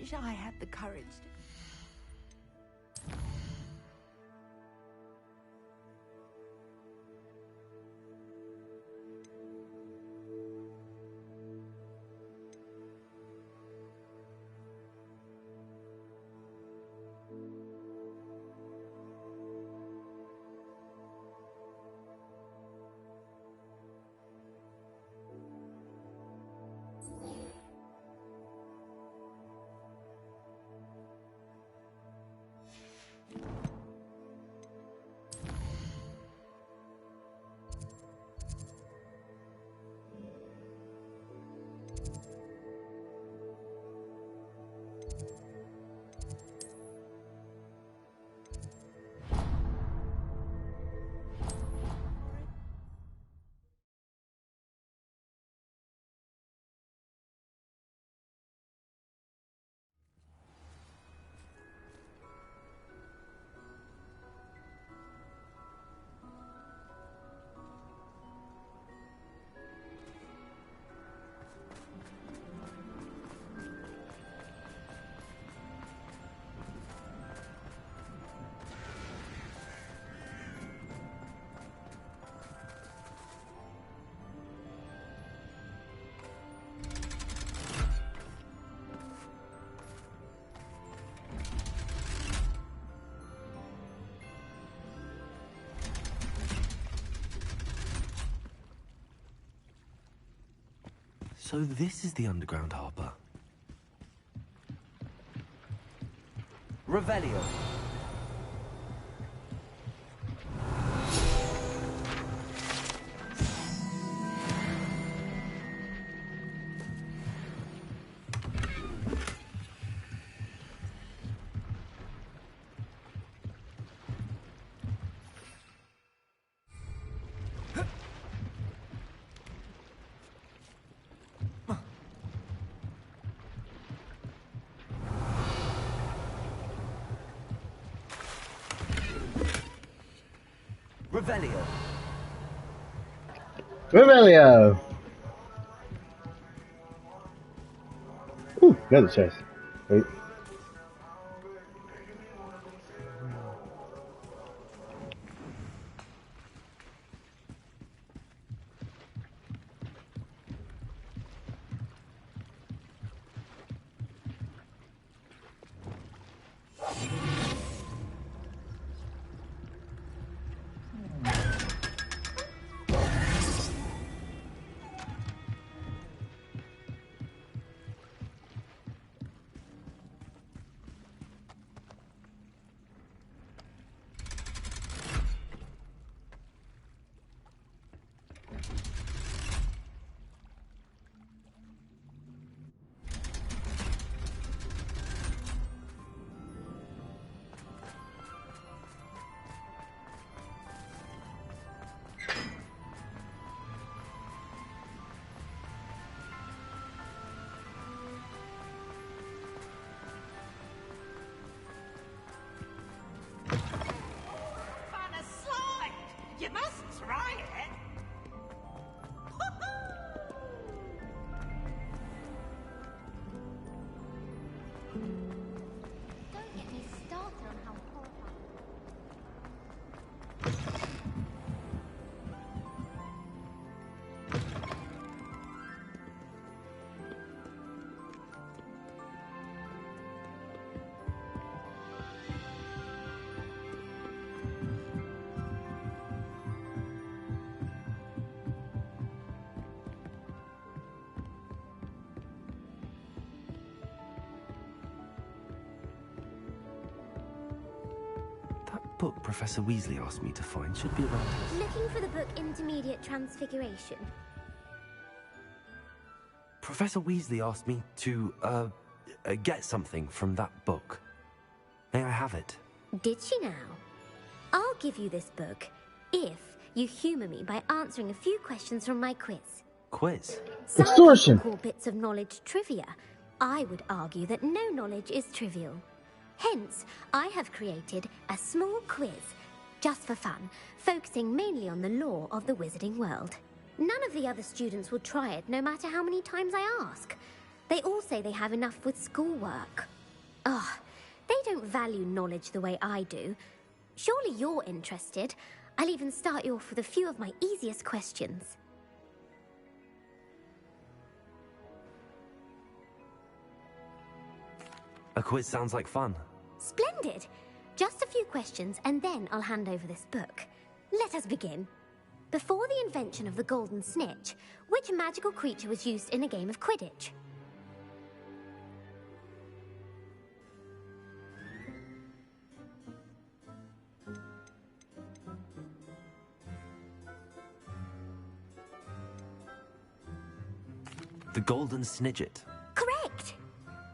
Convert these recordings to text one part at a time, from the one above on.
wish I had the courage to... So this is the underground harbour. Revelio. Revelio. Revelio. Ooh, another chest. Wait. You must try it. Don't get me started on how horrifying. Book Professor Weasley asked me to find should be around here. Looking for the book Intermediate Transfiguration. Professor Weasley asked me to, get something from that book. May I have it? Did she now? I'll give you this book if you humour me by answering a few questions from my quiz. Quiz? Some Extortion. people call bits of knowledge trivia. I would argue that no knowledge is trivial. Hence, I have created a small quiz, just for fun, focusing mainly on the lore of the wizarding world. None of the other students will try it, no matter how many times I ask. They all say they have enough with schoolwork. Ah, they don't value knowledge the way I do. Surely you're interested. I'll even start you off with a few of my easiest questions. A quiz sounds like fun. Splendid! Just a few questions and then I'll hand over this book. Let us begin. Before the invention of the golden snitch, which magical creature was used in a game of Quidditch? The golden snidget. Correct!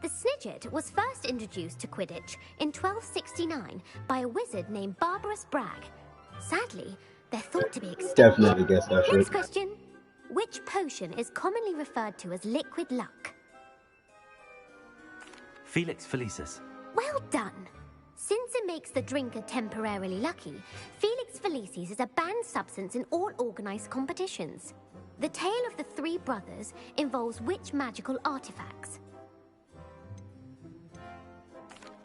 The Snidget was first introduced to Quidditch in 1269 by a wizard named Barbarous Bragg. Sadly, they're thought to be extinct. Definitely guessed that shit. Next question. Which potion is commonly referred to as liquid luck? Felix Felicis. Well done! Since it makes the drinker temporarily lucky, Felix Felicis is a banned substance in all organized competitions. The tale of the three brothers involves which magical artifacts?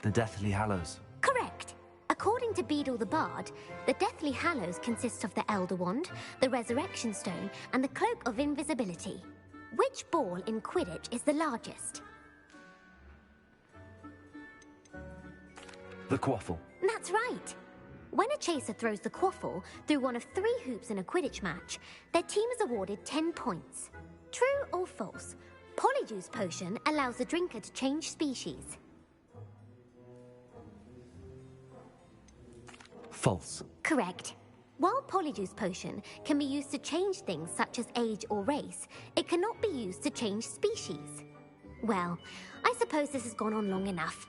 The Deathly Hallows. Correct. According to Beedle the Bard, the Deathly Hallows consists of the Elder Wand, the Resurrection Stone, and the Cloak of Invisibility. Which ball in Quidditch is the largest? The Quaffle. That's right. When a chaser throws the quaffle through one of 3 hoops in a Quidditch match, their team is awarded 10 points. True or false? Polyjuice Potion allows the drinker to change species. False. Correct. While Polyjuice Potion can be used to change things such as age or race, it cannot be used to change species. Well, I suppose this has gone on long enough.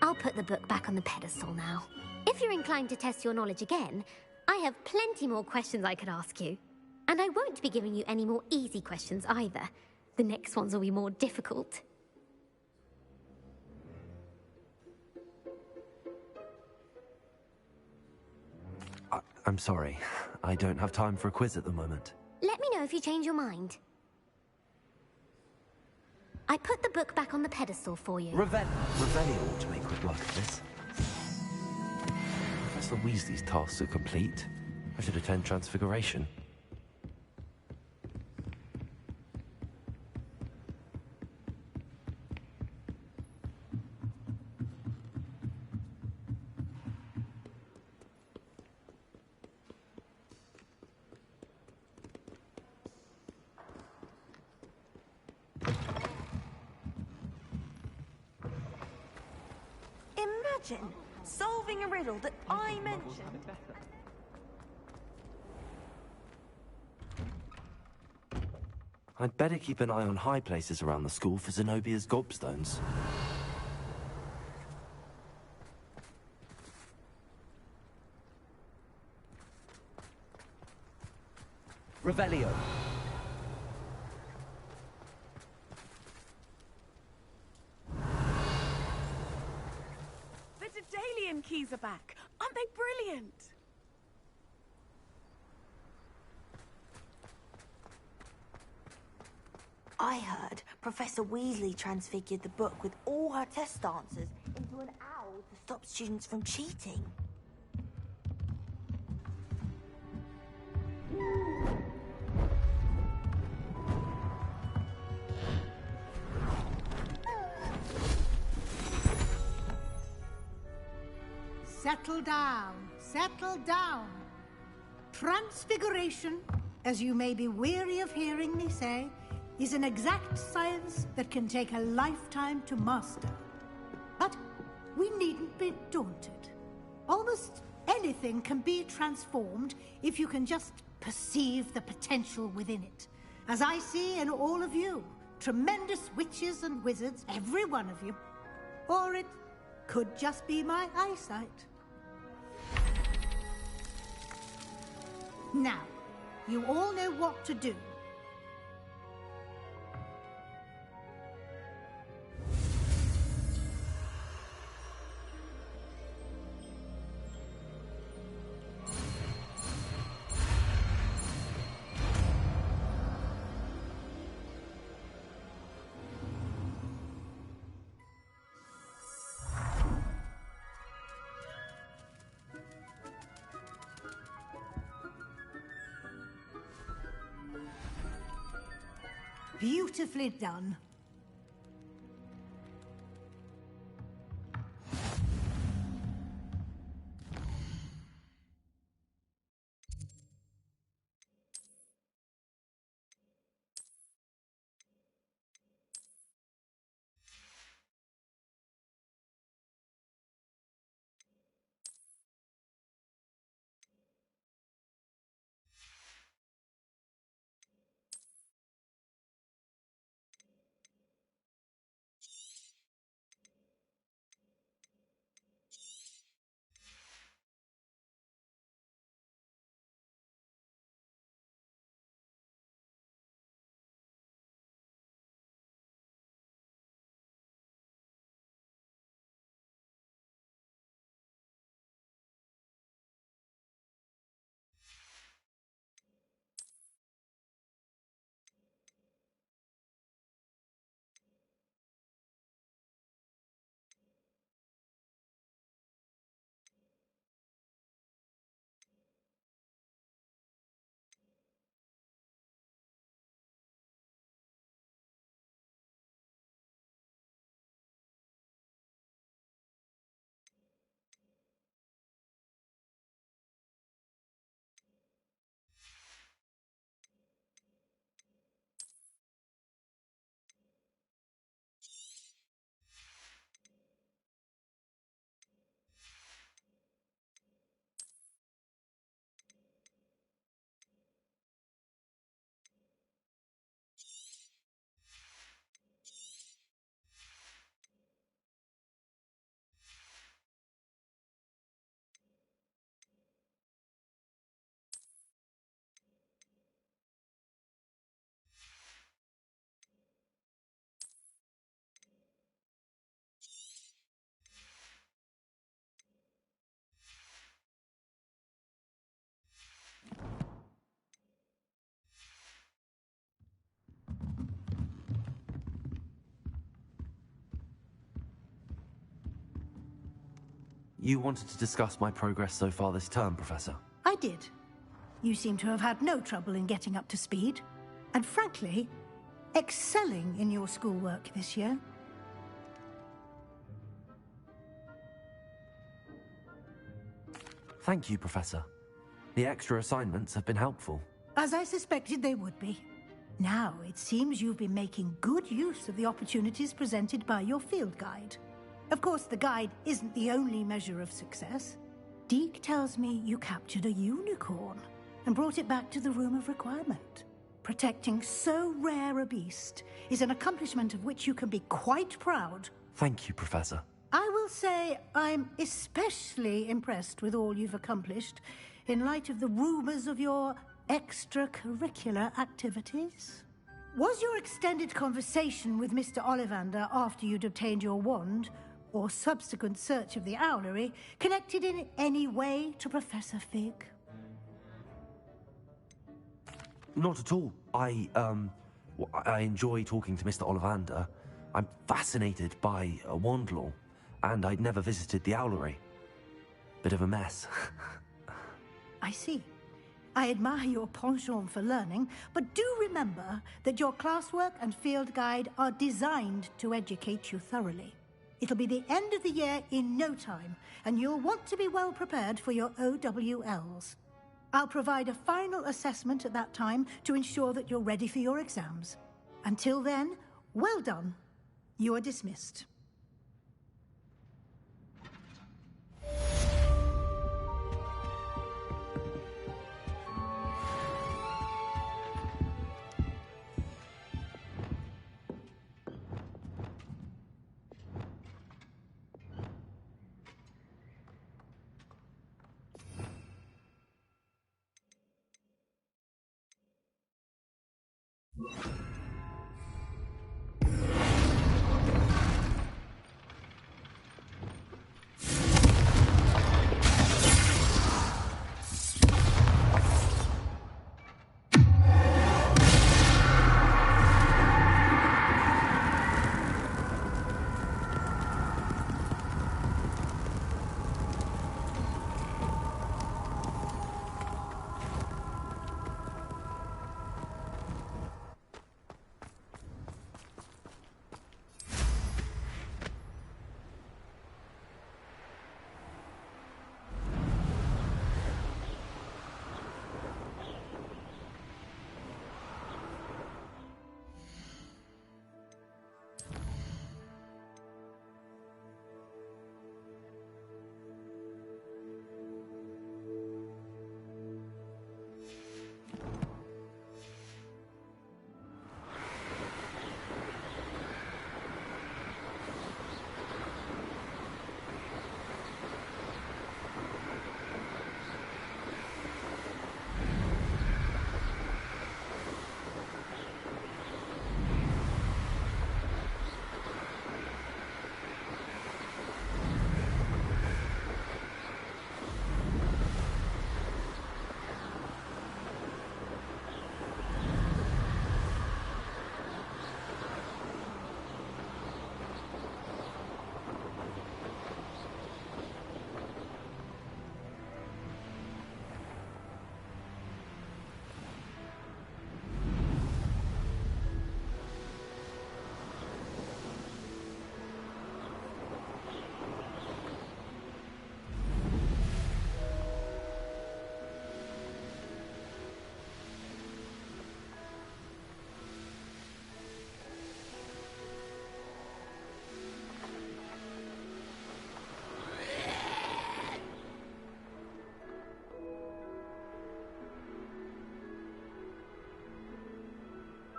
I'll put the book back on the pedestal now. If you're inclined to test your knowledge again, I have plenty more questions I could ask you. And I won't be giving you any more easy questions either. The next ones will be more difficult. I'm sorry. I don't have time for a quiz at the moment. Let me know if you change your mind. I put the book back on the pedestal for you. Revelio ought to make quick work of this. Professor Weasley's tasks are complete. I should attend Transfiguration. Imagine solving a riddle that I mentioned. I'd better keep an eye on high places around the school for Zenobia's gobstones. Revelio. The Daedalian keys are back. Aren't they brilliant? I heard Professor Weasley transfigured the book with all her test answers into an owl to stop students from cheating. Settle down, settle down. Transfiguration, as you may be weary of hearing me say, is an exact science that can take a lifetime to master. But we needn't be daunted. Almost anything can be transformed if you can just perceive the potential within it. As I see in all of you, tremendous witches and wizards, every one of you. Or it could just be my eyesight. Now, you all know what to do. Beautifully done. You wanted to discuss my progress so far this term, Professor? I did. You seem to have had no trouble in getting up to speed, and frankly, excelling in your schoolwork this year. Thank you, Professor. The extra assignments have been helpful. As I suspected they would be. Now, it seems you've been making good use of the opportunities presented by your field guide. Of course, the guide isn't the only measure of success. Deke tells me you captured a unicorn and brought it back to the Room of Requirement. Protecting so rare a beast is an accomplishment of which you can be quite proud. Thank you, Professor. I will say I'm especially impressed with all you've accomplished in light of the rumors of your extracurricular activities. Was your extended conversation with Mr. Ollivander after you'd obtained your wand, or subsequent search of the owlery, connected in any way to Professor Fig? Not at all. I enjoy talking to Mr. Ollivander. I'm fascinated by wand law, and I'd never visited the owlery. Bit of a mess. I see. I admire your penchant for learning, but do remember that your classwork and field guide are designed to educate you thoroughly. It'll be the end of the year in no time, and you'll want to be well prepared for your OWLs. I'll provide a final assessment at that time to ensure that you're ready for your exams. Until then, well done. You are dismissed.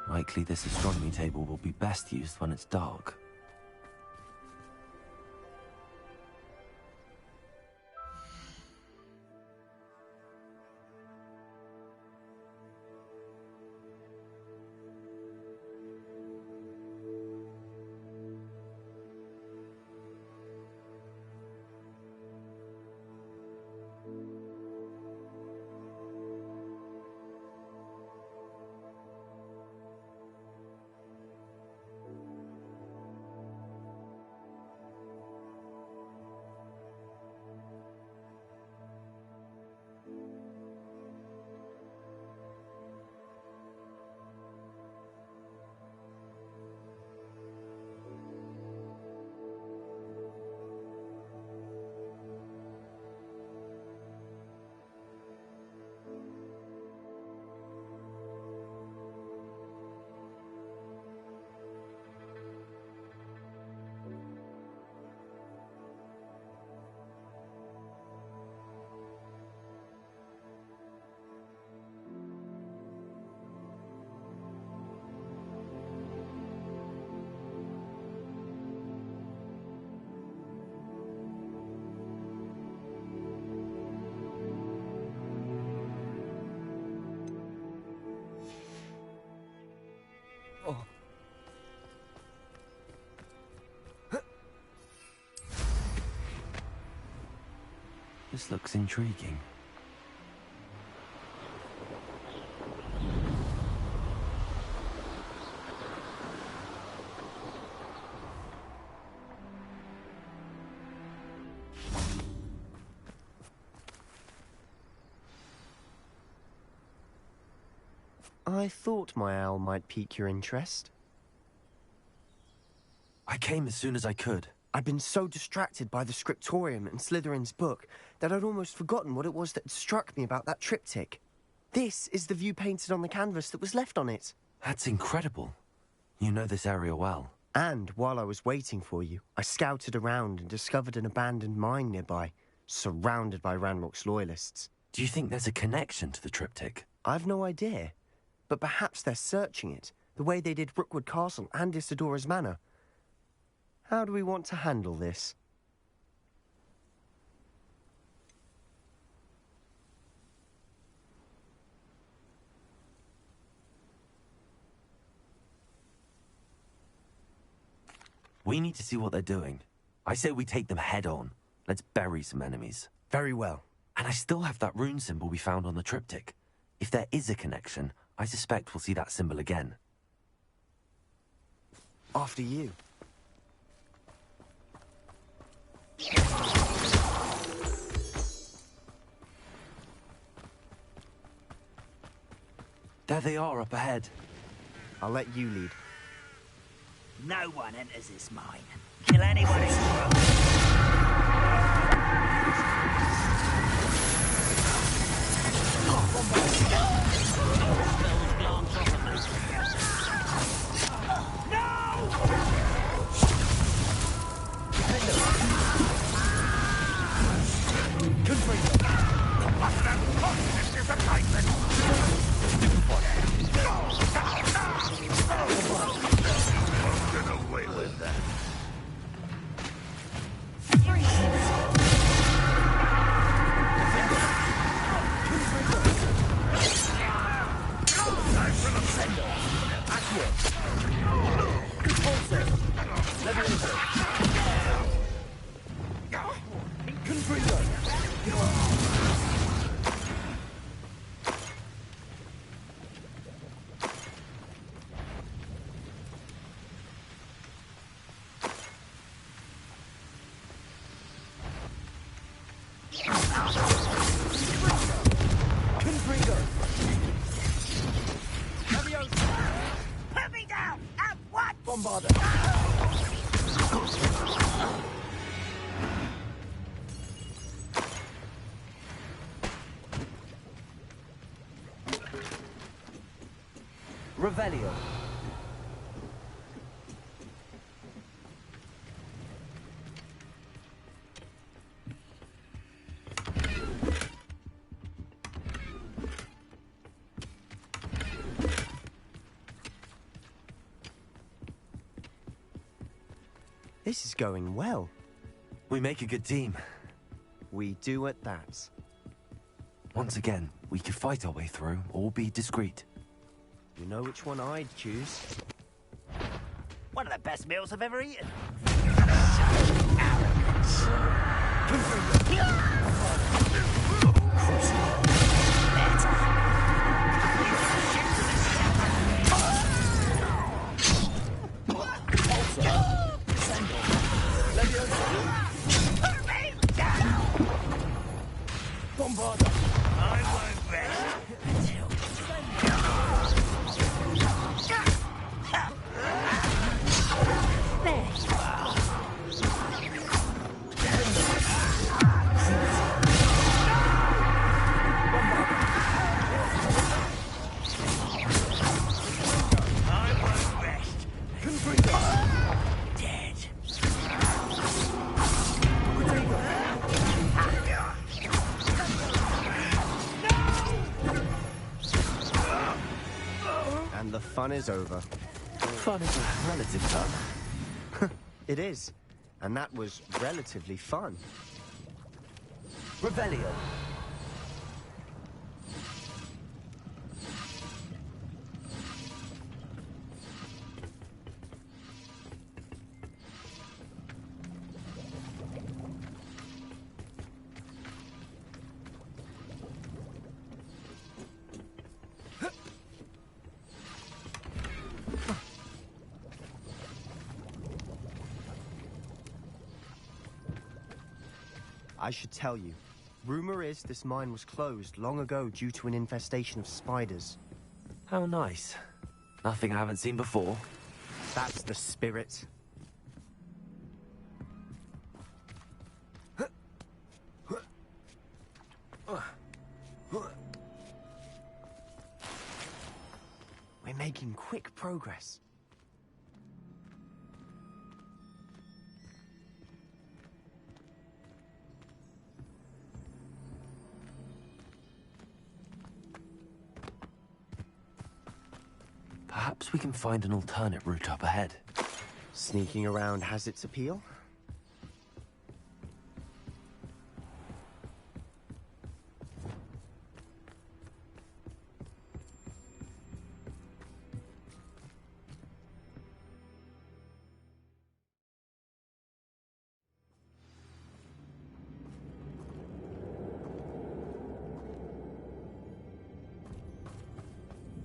Likely this astronomy table will be best used when it's dark. This looks intriguing. I thought my owl might pique your interest. I came as soon as I could. I'd been so distracted by the scriptorium and Slytherin's book that I'd almost forgotten what it was that struck me about that triptych. This is the view painted on the canvas that was left on it. That's incredible. You know this area well. And while I was waiting for you, I scouted around and discovered an abandoned mine nearby, surrounded by Ranrock's loyalists. Do you think there's a connection to the triptych? I've no idea, but perhaps they're searching it, the way they did Rookwood Castle and Isidora's Manor. How do we want to handle this? We need to see what they're doing. I say we take them head on. Let's bury some enemies. Very well. And I still have that rune symbol we found on the triptych. If there is a connection, I suspect we'll see that symbol again. After you. There they are up ahead. I'll let you lead. No one enters this mine. Kill anyone who's Put me down! At what? Bombarder! Revelio. This is going well. We make a good team. We do at that. Once again, we could fight our way through or be discreet. You know which one I'd choose? One of the best meals I've ever eaten. And the fun is over. Fun is a relative term. It is. And that was relatively fun. Revelio. I should tell you. Rumor is this mine was closed long ago due to an infestation of spiders. How nice. Nothing I haven't seen before. That's the spirit. We're making quick progress. Perhaps we can find an alternate route up ahead. Sneaking around has its appeal.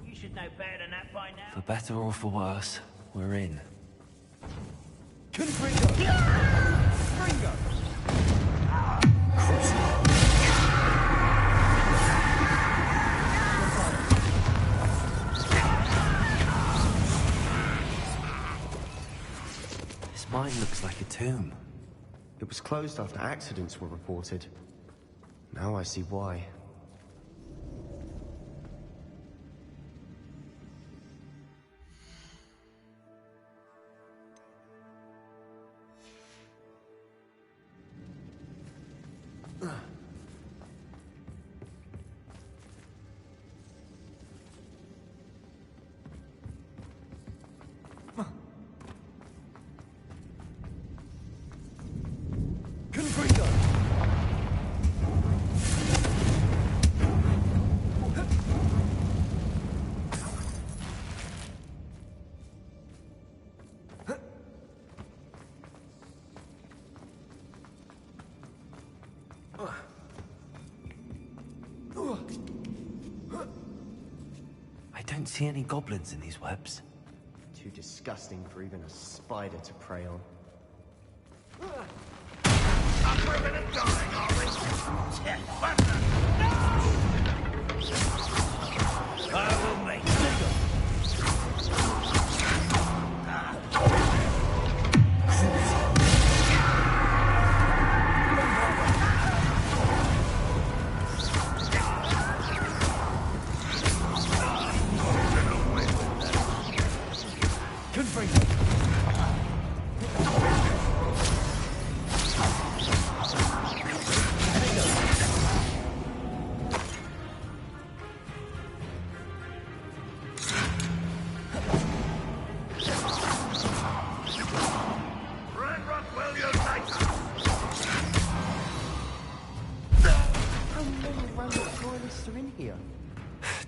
You should know better than that by now. For better or for worse, we're in. This mine looks like a tomb. It was closed after accidents were reported. Now I see why. I don't see any goblins in these webs. Too disgusting for even a spider to prey on. I will make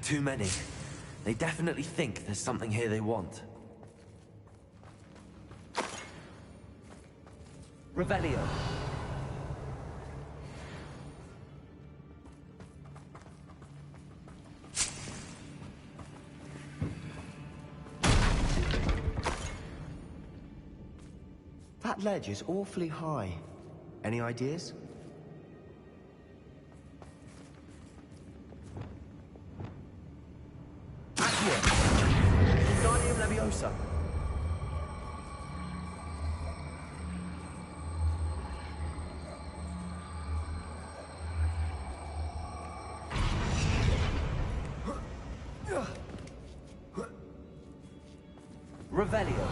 Too many. They definitely think there's something here they want. Revelio. That ledge is awfully high. Any ideas? Wingardium Leviosa. Revelio.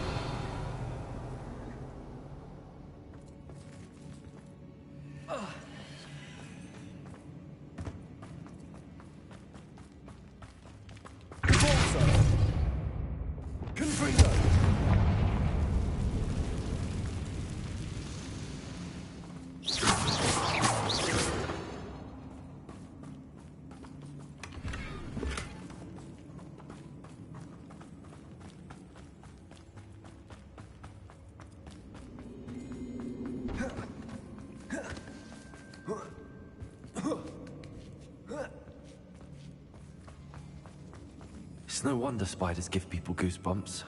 It's no wonder spiders give people goosebumps.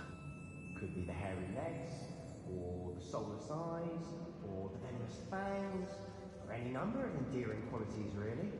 Could be the hairy legs, or the soulless eyes, or the venomous fangs, or any number of endearing qualities, really.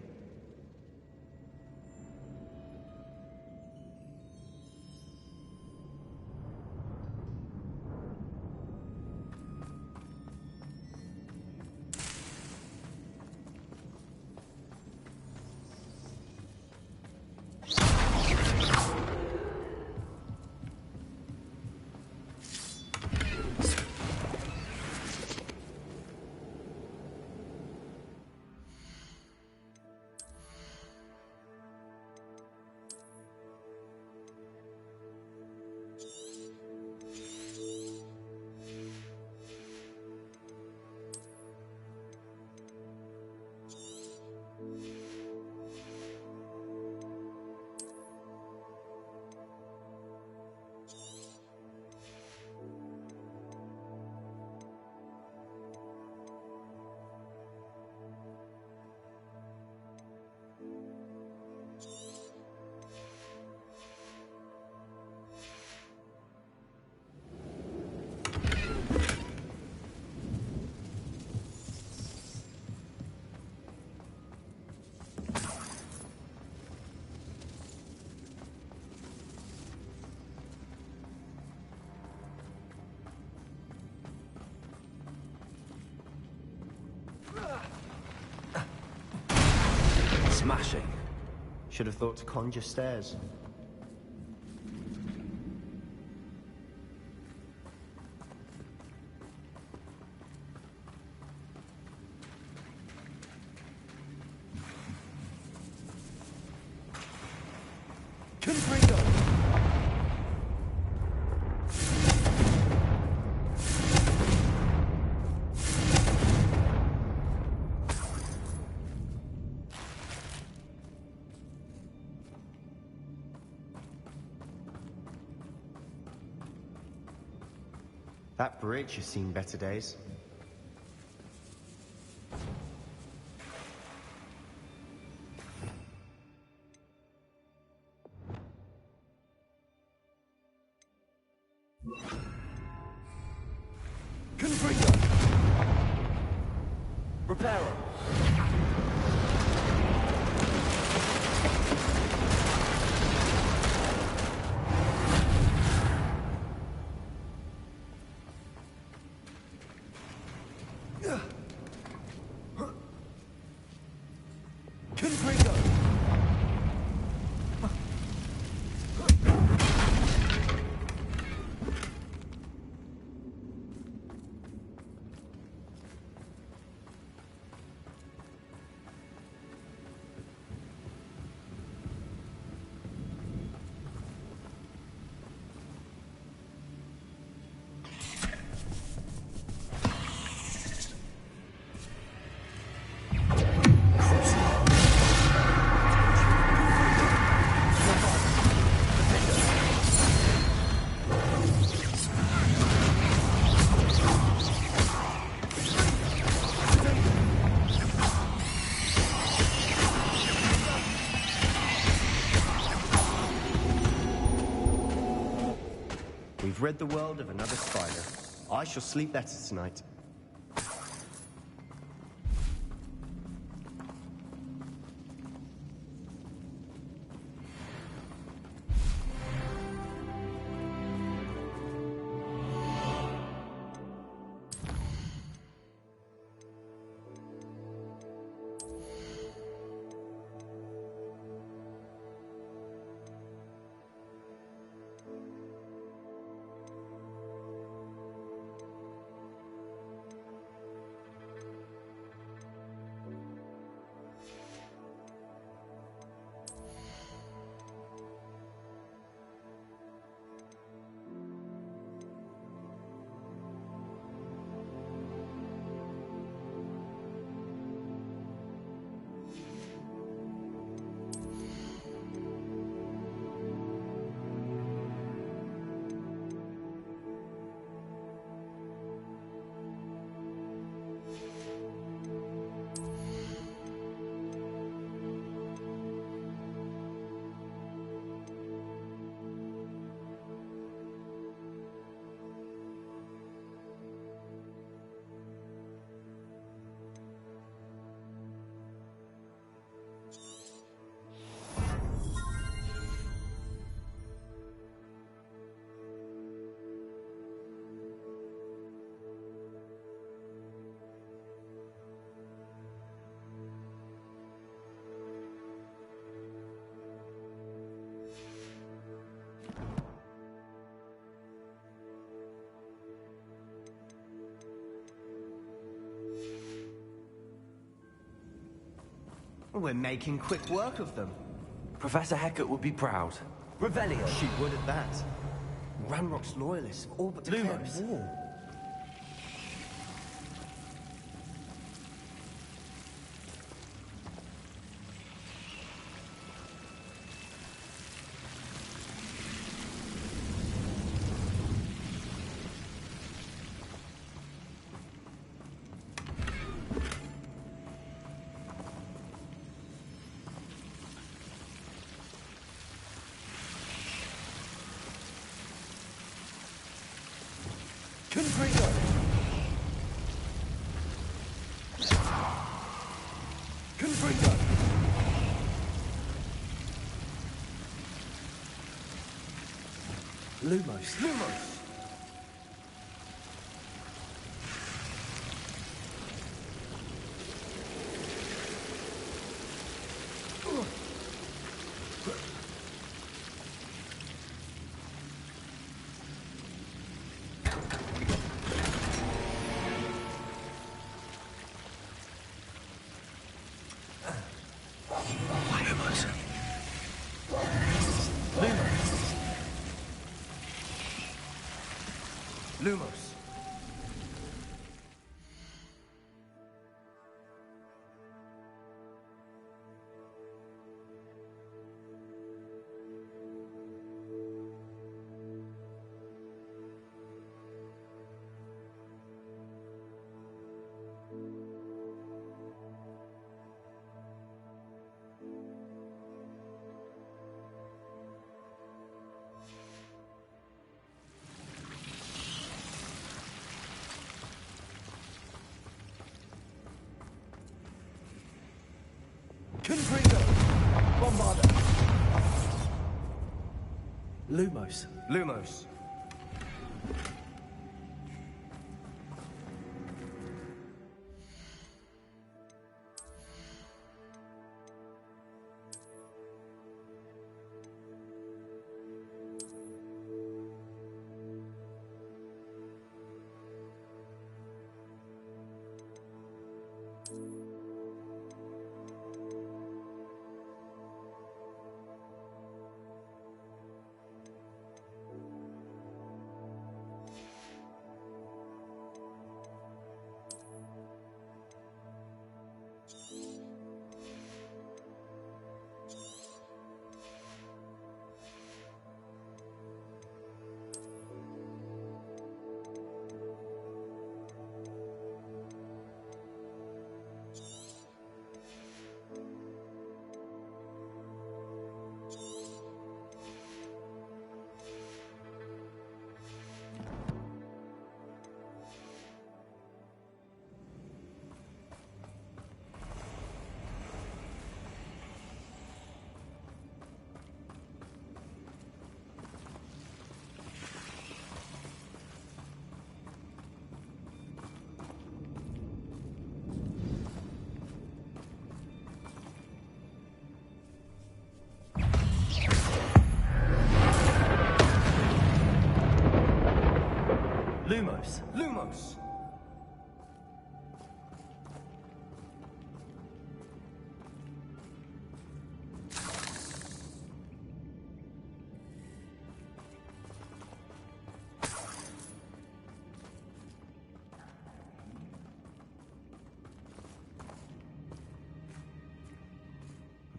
Smashing. Should have thought to conjure stairs. Confringo. That bridge has seen better days. Confringo. Reparo. Confringo. We've rid the world of another spider. I shall sleep better tonight. We're making quick work of them. Professor Hecat would be proud. Revelio! She would at that. Ranrock's loyalists have all but declared Lumos. war. Confringo! Confringo! Lumos! Lumos! Lumos. Confringo! Bombarda! Lumos. Lumos. Lumos. Lumos!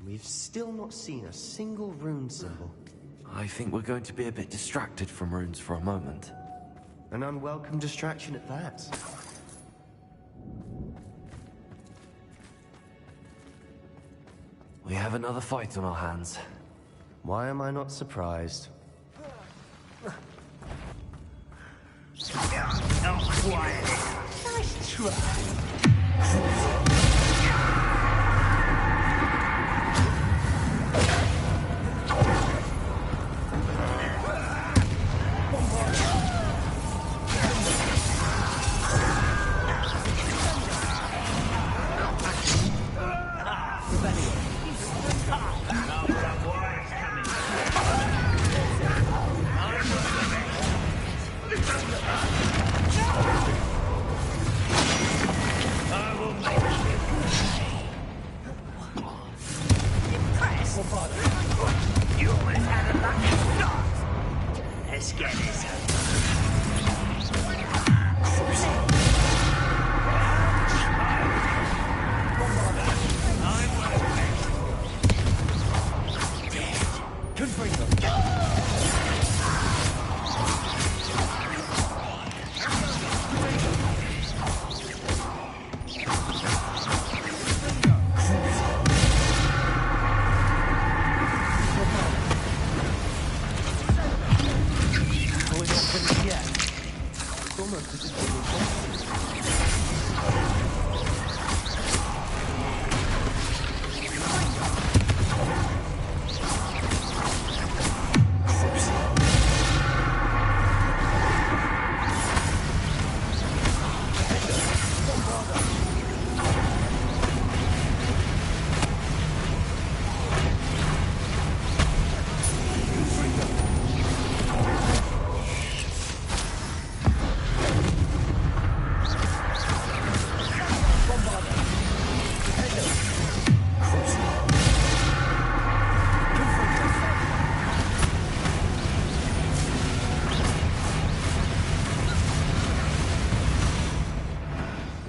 We've still not seen a single rune symbol. I think we're going to be a bit distracted from runes for a moment. An unwelcome distraction at that. We have another fight on our hands. Why am I not surprised? Not quiet. Nice try. You always had a lucky start. Let's get this over.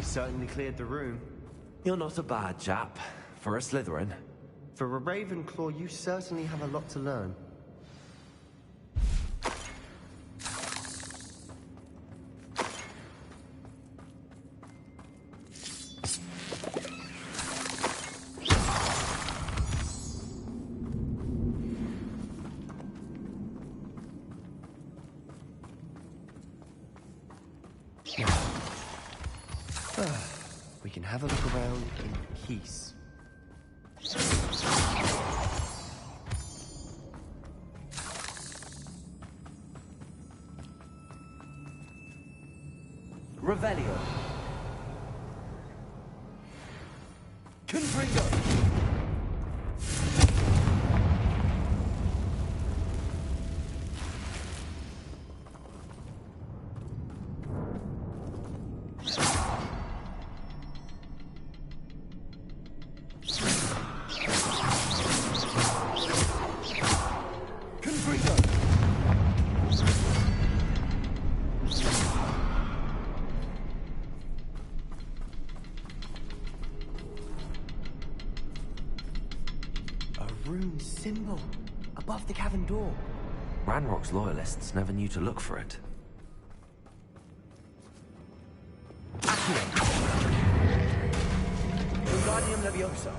Certainly cleared the room. You're not a bad chap. For a Slytherin. For a Ravenclaw, you certainly have a lot to learn. We can have a look around in peace. Revelio. Confringo. Rune symbol above the cavern door. Ranrock's loyalists never knew to look for it. Wingardium Leviosa.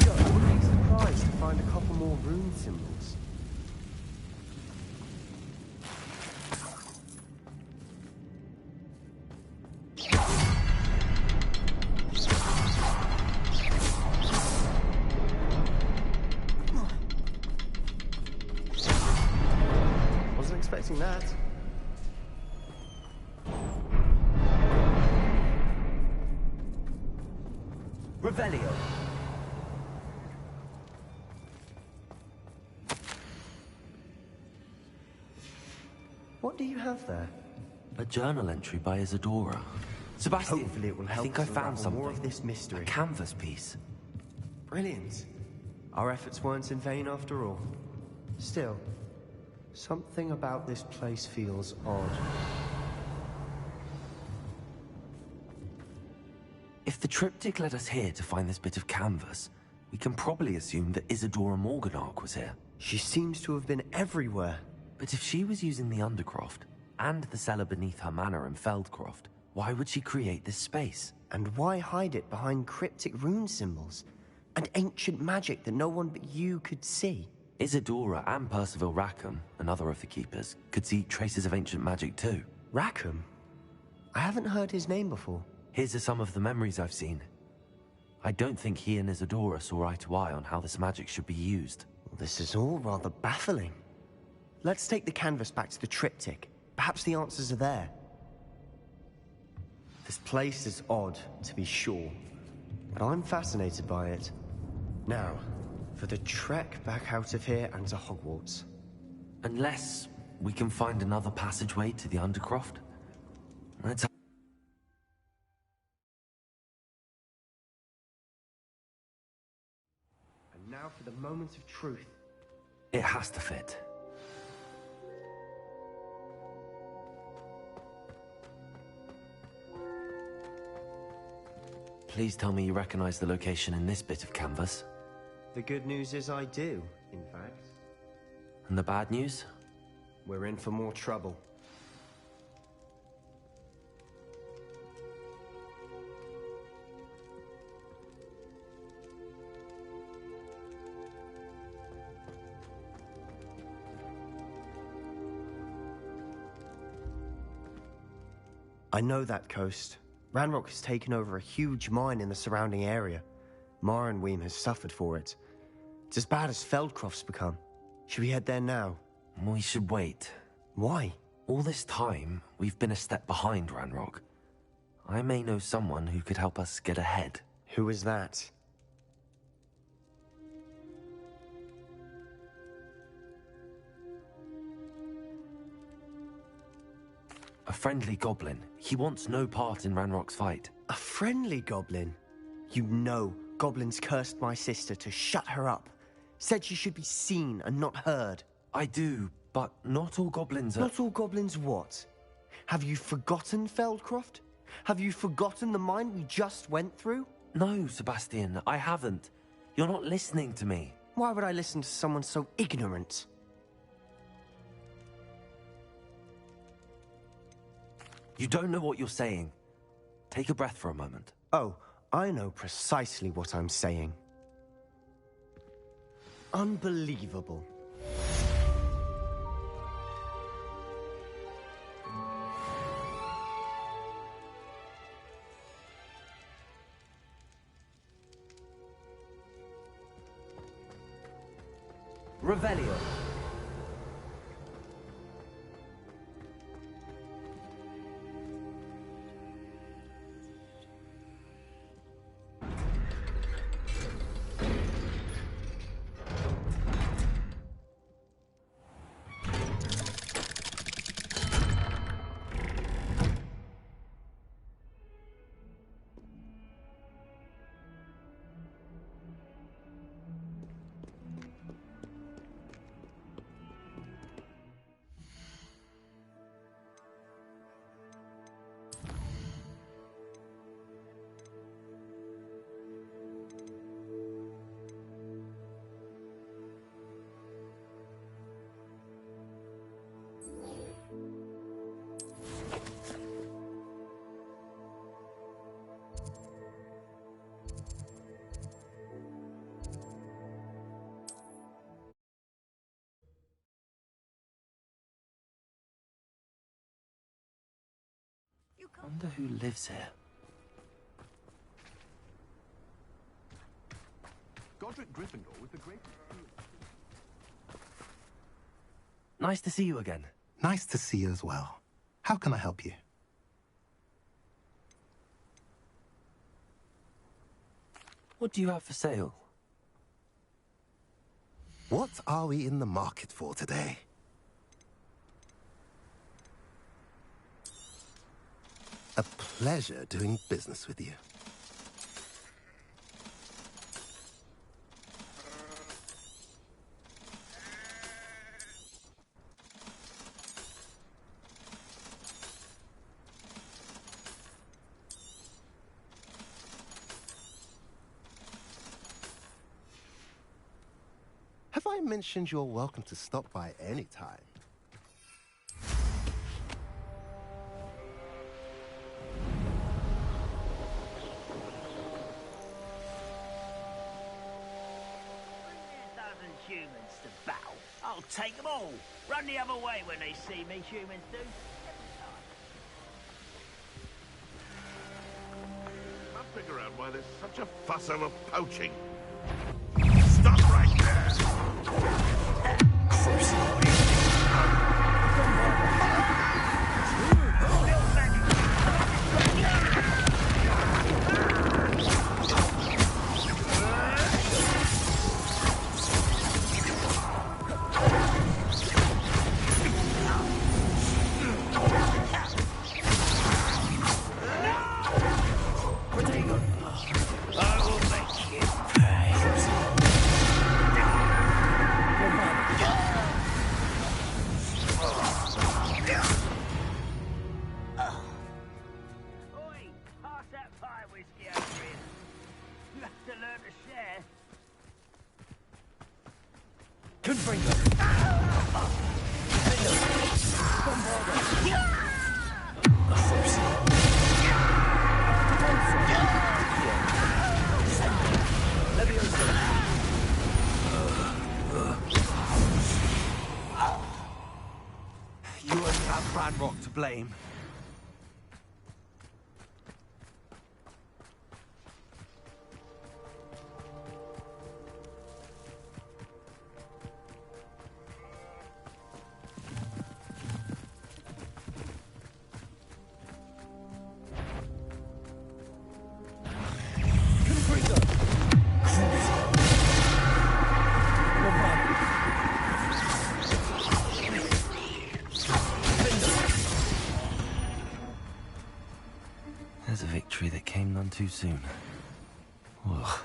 Wouldn't be surprised to find a couple more rune symbols. expecting that. Revelio. What do you have there? A journal entry by Isadora. Sebastian, Hopefully it will I help think I us found unravel something. more of this mystery. A canvas piece. Brilliant. Our efforts weren't in vain after all. Still, something about this place feels odd. If the triptych led us here to find this bit of canvas, we can probably assume that Isadora Morganark was here. She seems to have been everywhere. But if she was using the Undercroft, and the cellar beneath her manor in Feldcroft, why would she create this space? And why hide it behind cryptic rune symbols? And ancient magic that no one but you could see? Isadora and Percival Rackham, another of the Keepers, could see traces of ancient magic too. Rackham? I haven't heard his name before. His are some of the memories I've seen. I don't think he and Isadora saw eye to eye on how this magic should be used. Well, this is all rather baffling. Let's take the canvas back to the triptych. Perhaps the answers are there. This place is odd, to be sure, but I'm fascinated by it. Now, for the trek back out of here and to Hogwarts. Unless we can find another passageway to the Undercroft. Let's... And now for the moment of truth. It has to fit. Please tell me you recognize the location in this bit of canvas. The good news is I do, in fact. And the bad news? We're in for more trouble. I know that coast. Ranrock has taken over a huge mine in the surrounding area. Morinweem has suffered for it. It's as bad as Feldcroft's become. Should we head there now? We should wait. Why? All this time, we've been a step behind Ranrock. I may know someone who could help us get ahead. Who is that? A friendly goblin. He wants no part in Ranrock's fight. A friendly goblin? You know goblins cursed my sister to shut her up. Said she should be seen and not heard. I do, but not all goblins are... Not all goblins what? Have you forgotten Feldcroft? Have you forgotten the mine we just went through? No, Sebastian, I haven't. You're not listening to me. Why would I listen to someone so ignorant? You don't know what you're saying. Take a breath for a moment. Oh, I know precisely what I'm saying. Unbelievable. Revelio. I wonder who lives here. Godric Gryffindor with the great... Nice to see you again. Nice to see you as well. How can I help you? What do you have for sale? What are we in the market for today? A pleasure doing business with you. Have I mentioned you're welcome to stop by any time? Humans to battle. I'll take them all. Run the other way when they see me, humans do. Can't figure out why there's such a fuss over poaching. Stop right there! Ranrock to blame. There's a victory that came none too soon. Ugh.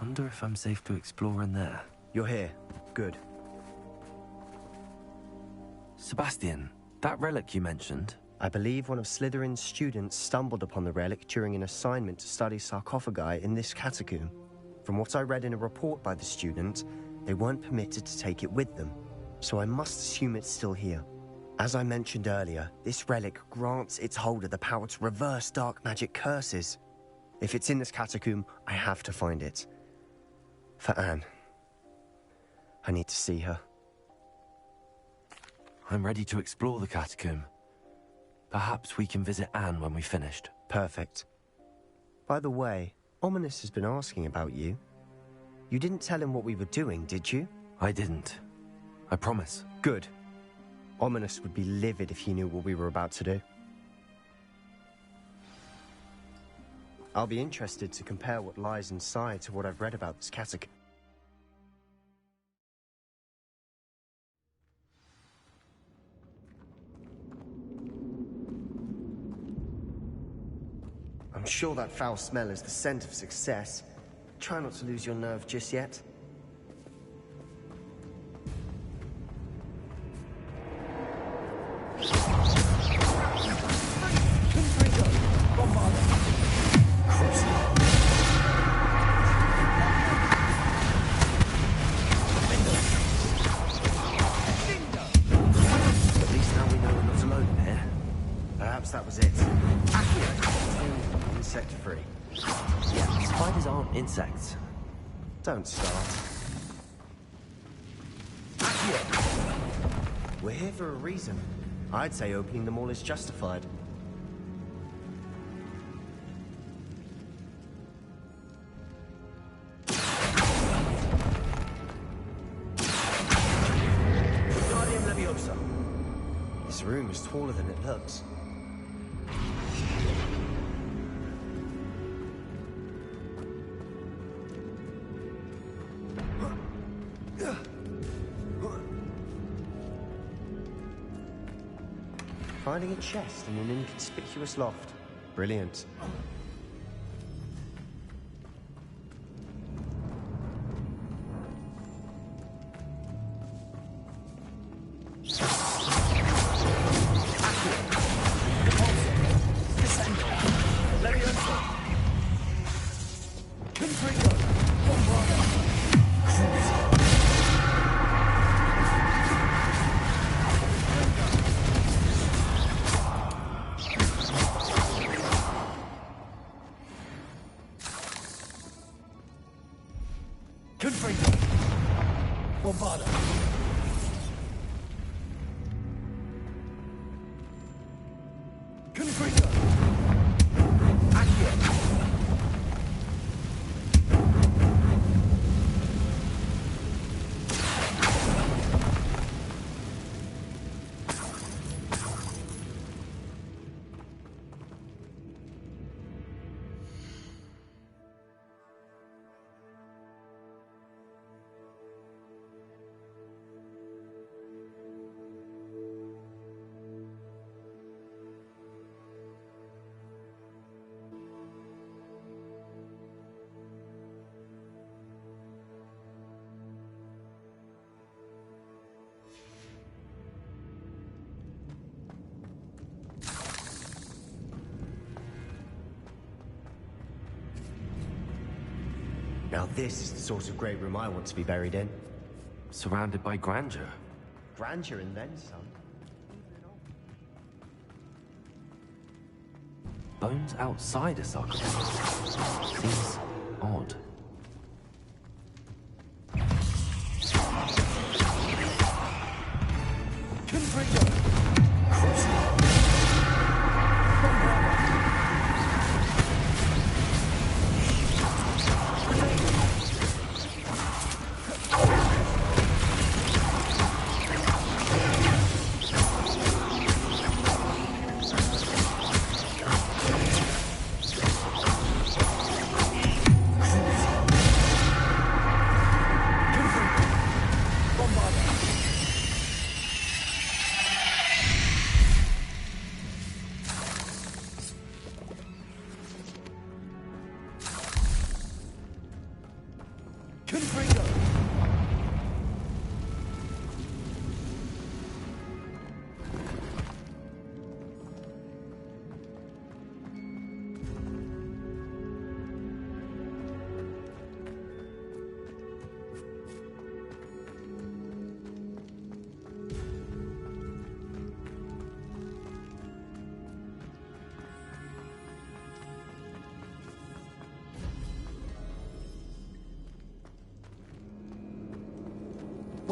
Wonder if I'm safe to explore in there. You're here. Good. Sebastian, that relic you mentioned? I believe one of Slytherin's students stumbled upon the relic during an assignment to study sarcophagi in this catacomb. From what I read in a report by the student, they weren't permitted to take it with them, so I must assume it's still here. As I mentioned earlier, this relic grants its holder the power to reverse dark magic curses. If it's in this catacomb, I have to find it. For Anne. I need to see her. I'm ready to explore the catacomb. Perhaps we can visit Anne when we've finished. Perfect. By the way, Ominous has been asking about you. You didn't tell him what we were doing, did you? I didn't. I promise. Good. Ominous would be livid if he knew what we were about to do. I'll be interested to compare what lies inside to what I've read about this catacomb. I'm sure that foul smell is the scent of success. Try not to lose your nerve just yet. That was it. Insect-free. Yeah, spiders aren't insects. Don't start. We're here for a reason. I'd say opening them all is justified. This room is taller than it looks. Finding a chest in an inconspicuous loft. Brilliant. Now this is the sort of great room I want to be buried in. Surrounded by grandeur. Grandeur and then some. Bones outside a sarcophagus. Seems odd.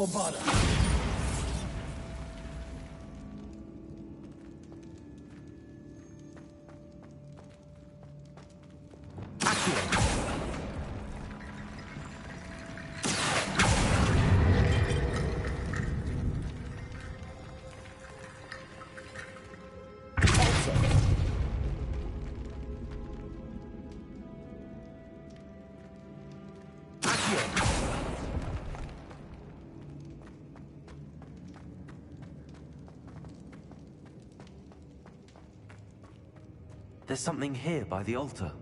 Bombarda. There's something here by the altar.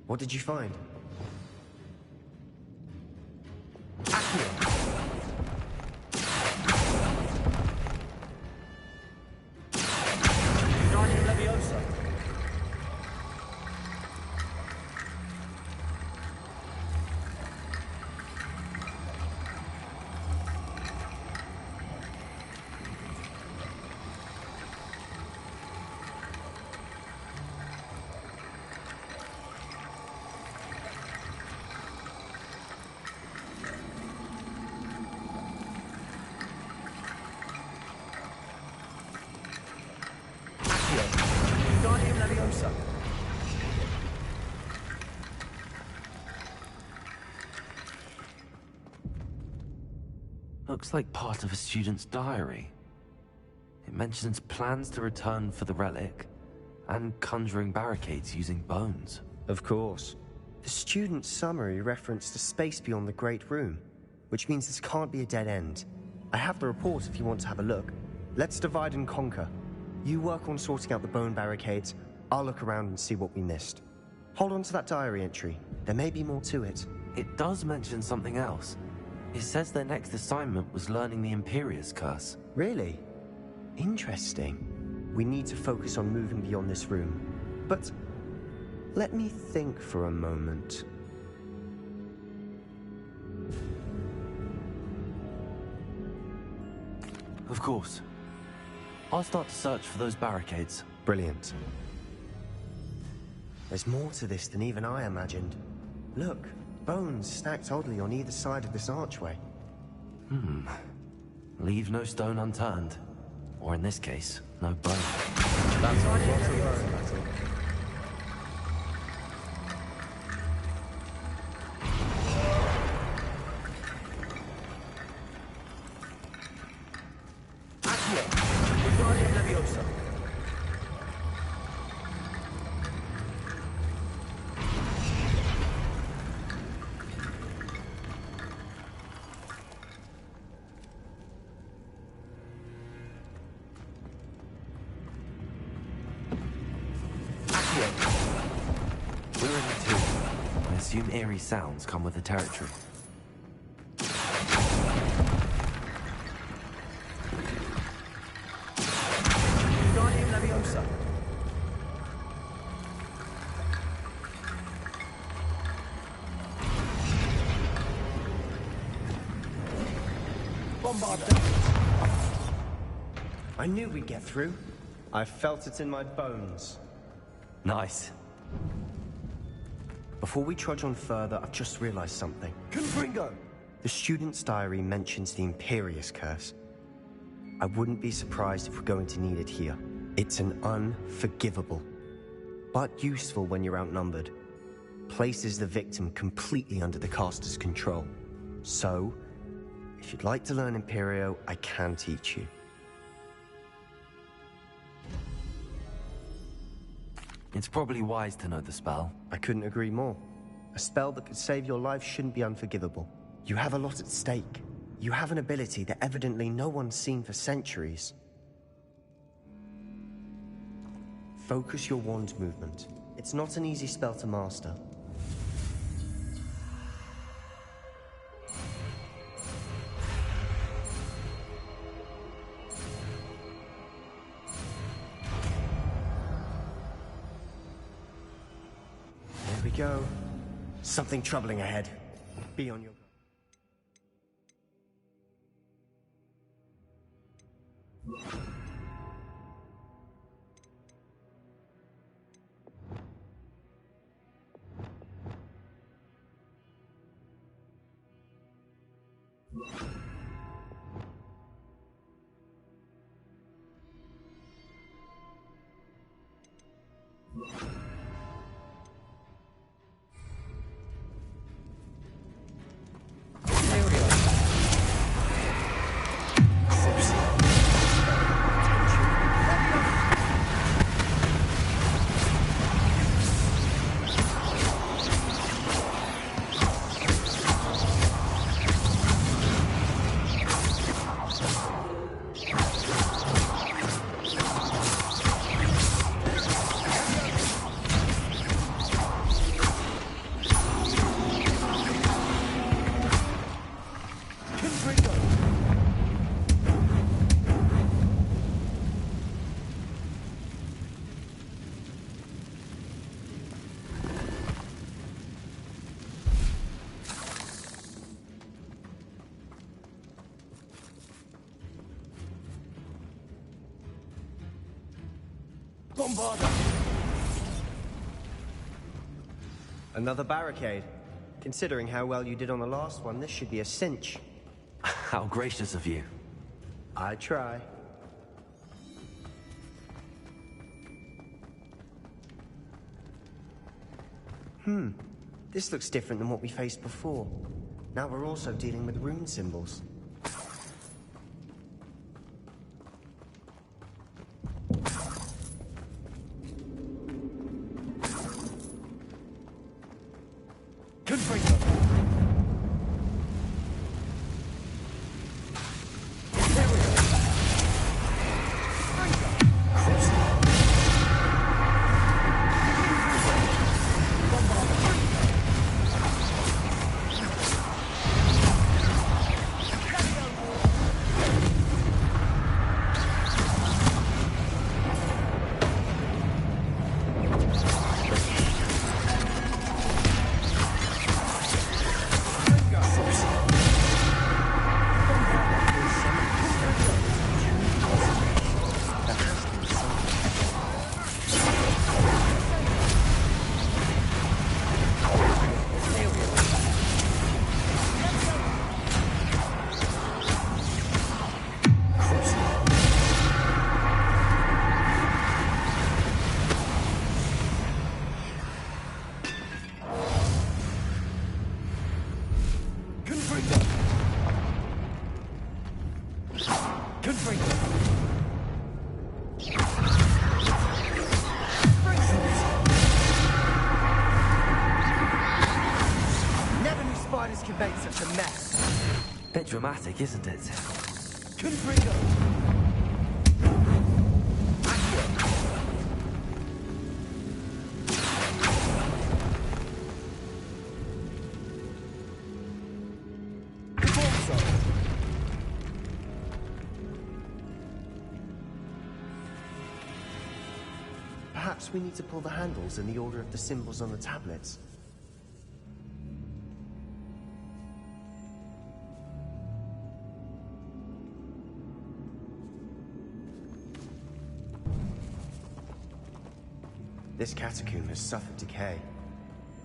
What did you find? Leviosa. Looks like part of a student's diary. It mentions plans to return for the relic and conjuring barricades using bones. Of course. The student's summary referenced a space beyond the Great Room, which means this can't be a dead end. I have the report if you want to have a look. Let's divide and conquer. You work on sorting out the bone barricades. I'll look around and see what we missed. Hold on to that diary entry. There may be more to it. It does mention something else. It says their next assignment was learning the Imperious Curse. Really? Interesting. We need to focus on moving beyond this room. But let me think for a moment. Of course. I'll start to search for those barricades. Brilliant. There's more to this than even I imagined. Look, bones stacked oddly on either side of this archway. Leave no stone unturned. Or in this case, no bone. That's lots of bone, I think. Leviosa. We're in the tomb. I assume eerie sounds come with the territory. Leviosa. Bombard. I knew we'd get through. I felt it in my bones. Nice. Before we trudge on further, I've just realized something. Confringo! The student's diary mentions the Imperious Curse. I wouldn't be surprised if we're going to need it here. It's an unforgivable, but useful when you're outnumbered. Places the victim completely under the caster's control. So, if you'd like to learn Imperio, I can teach you. It's probably wise to know the spell. I couldn't agree more. A spell that could save your life shouldn't be unforgivable. You have a lot at stake. You have an ability that evidently no one's seen for centuries. Focus your wand movement. It's not an easy spell to master. There we go. Something troubling ahead. Be on your guard. Bombarda! Another barricade. Considering how well you did on the last one, this should be a cinch. How gracious of you. I try. This looks different than what we faced before. Now we're also dealing with rune symbols. Dramatic, isn't it? Perhaps we need to pull the handles in the order of the symbols on the tablets. This catacomb has suffered decay,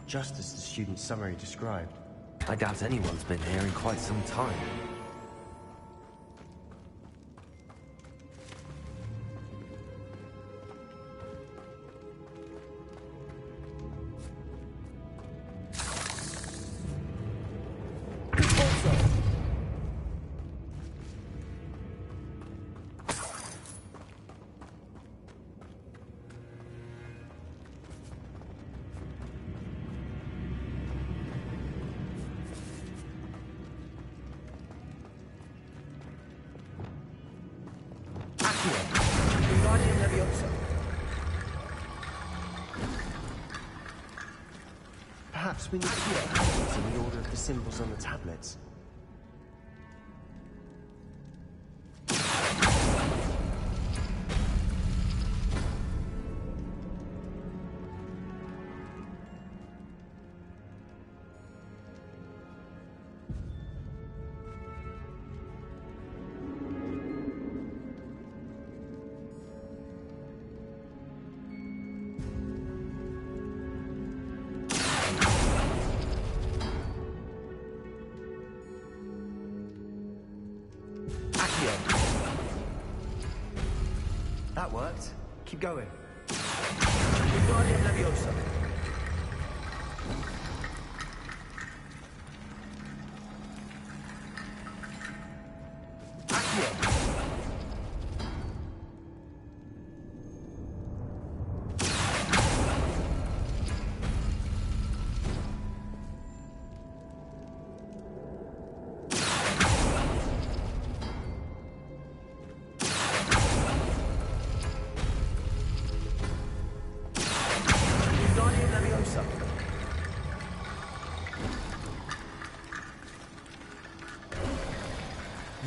just as the student's summary described. I doubt anyone's been here in quite some time. Perhaps we need to put the handles in the order of the symbols on the tablets. That worked. Keep going.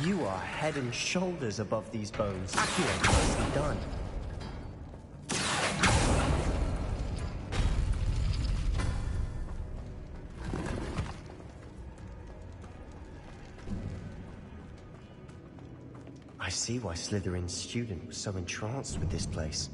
You are head and shoulders above these bones. Accio, nicely done. I see why Slytherin's student was so entranced with this place.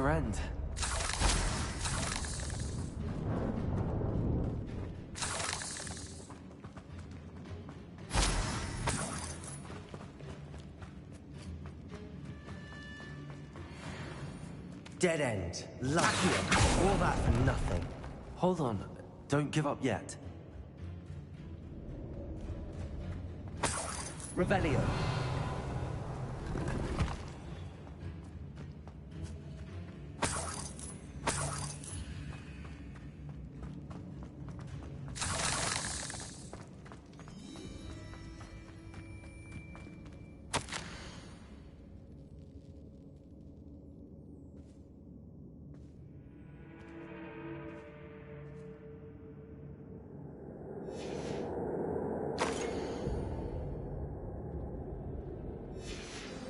never end. Dead end. Lucky. All that for nothing. Hold on. Don't give up yet. Revelio.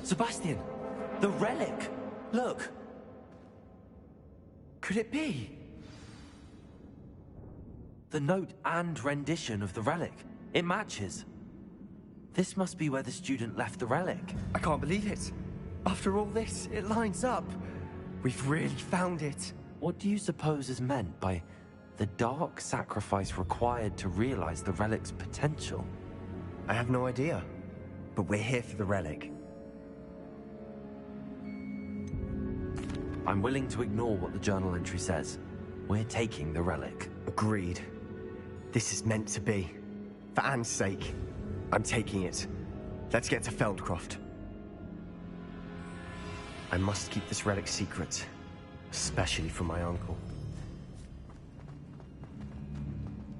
Sebastian! The relic! Look! Could it be? The note and rendition of the relic. It matches. This must be where the student left the relic. I can't believe it. After all this, it lines up. We've really found it. What do you suppose is meant by the dark sacrifice required to realize the relic's potential? I have no idea. But we're here for the relic. I'm willing to ignore what the journal entry says. We're taking the relic. Agreed. This is meant to be. For Anne's sake, I'm taking it. Let's get to Feldcroft. I must keep this relic secret, especially from my uncle.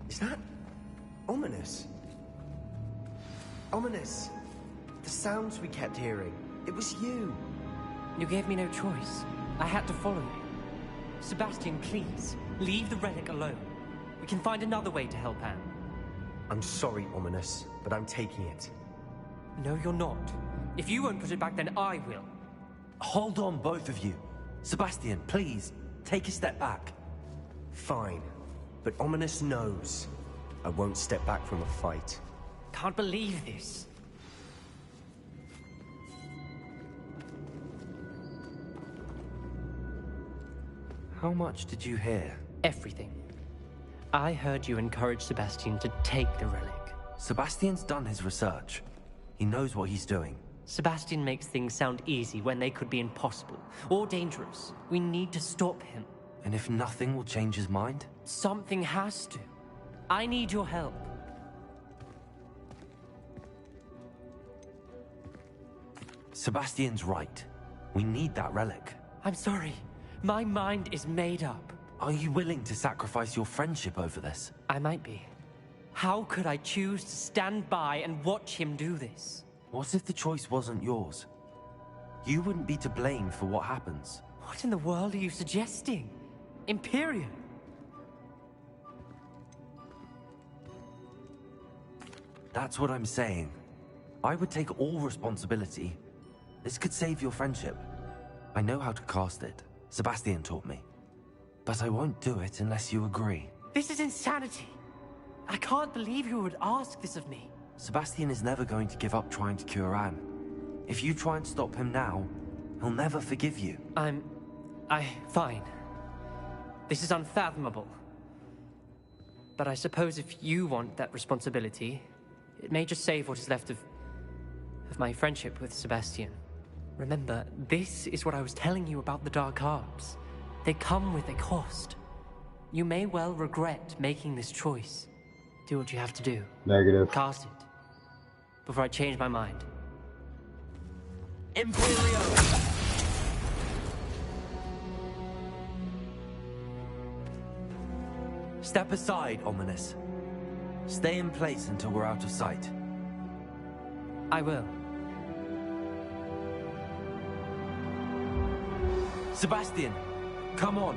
Is that ominous? Ominous. The sounds we kept hearing. It was you. You gave me no choice. I had to follow you. Sebastian, please, leave the relic alone. We can find another way to help Anne. I'm sorry, Ominous, but I'm taking it. No, you're not. If you won't put it back, then I will. Hold on, both of you. Sebastian, please, take a step back. Fine, but Ominous knows I won't step back from a fight. Can't believe this. How much did you hear? Everything. I heard you encourage Sebastian to take the relic. Sebastian's done his research. He knows what he's doing. Sebastian makes things sound easy when they could be impossible or dangerous. We need to stop him. And if nothing will change his mind? Something has to. I need your help. Sebastian's right. We need that relic. I'm sorry. My mind is made up. Are you willing to sacrifice your friendship over this? I might be. How could I choose to stand by and watch him do this? What if the choice wasn't yours? You wouldn't be to blame for what happens. What in the world are you suggesting? Imperium? That's what I'm saying. I would take all responsibility. This could save your friendship. I know how to cast it. Sebastian taught me. But I won't do it unless you agree. This is insanity. I can't believe you would ask this of me. Sebastian is never going to give up trying to cure Anne. If you try and stop him now, he'll never forgive you. Fine. This is unfathomable. But I suppose if you want that responsibility, it may just save what is left of my friendship with Sebastian. Remember, this is what I was telling you about the dark arts. They come with a cost. You may well regret making this choice. Do what you have to do. Negative. Cast it. Before I change my mind. Imperio! Step aside, Ominous. Stay in place until we're out of sight. I will. Sebastian, come on.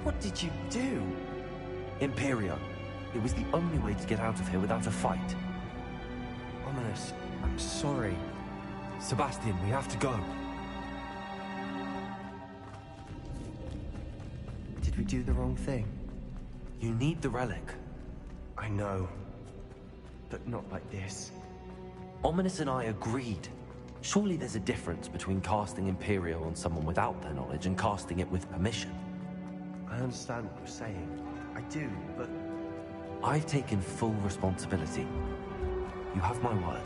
What did you do? Imperio. It was the only way to get out of here without a fight. Ominous, I'm sorry. Sebastian, we have to go. Did we do the wrong thing? You need the relic. I know. But not like this. Ominous and I agreed. Surely there's a difference between casting Imperial on someone without their knowledge and casting it with permission. I understand what you're saying. I do, but... I've taken full responsibility. You have my word.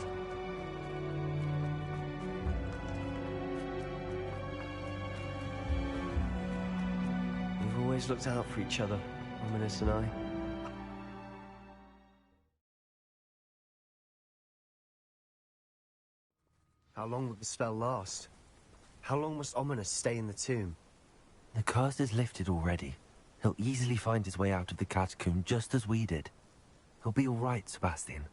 We've always looked out for each other, Ominous and I. How long would the spell last? How long must Ominous stay in the tomb? The curse is lifted already. He'll easily find his way out of the catacomb just as we did. He'll be all right, Sebastian.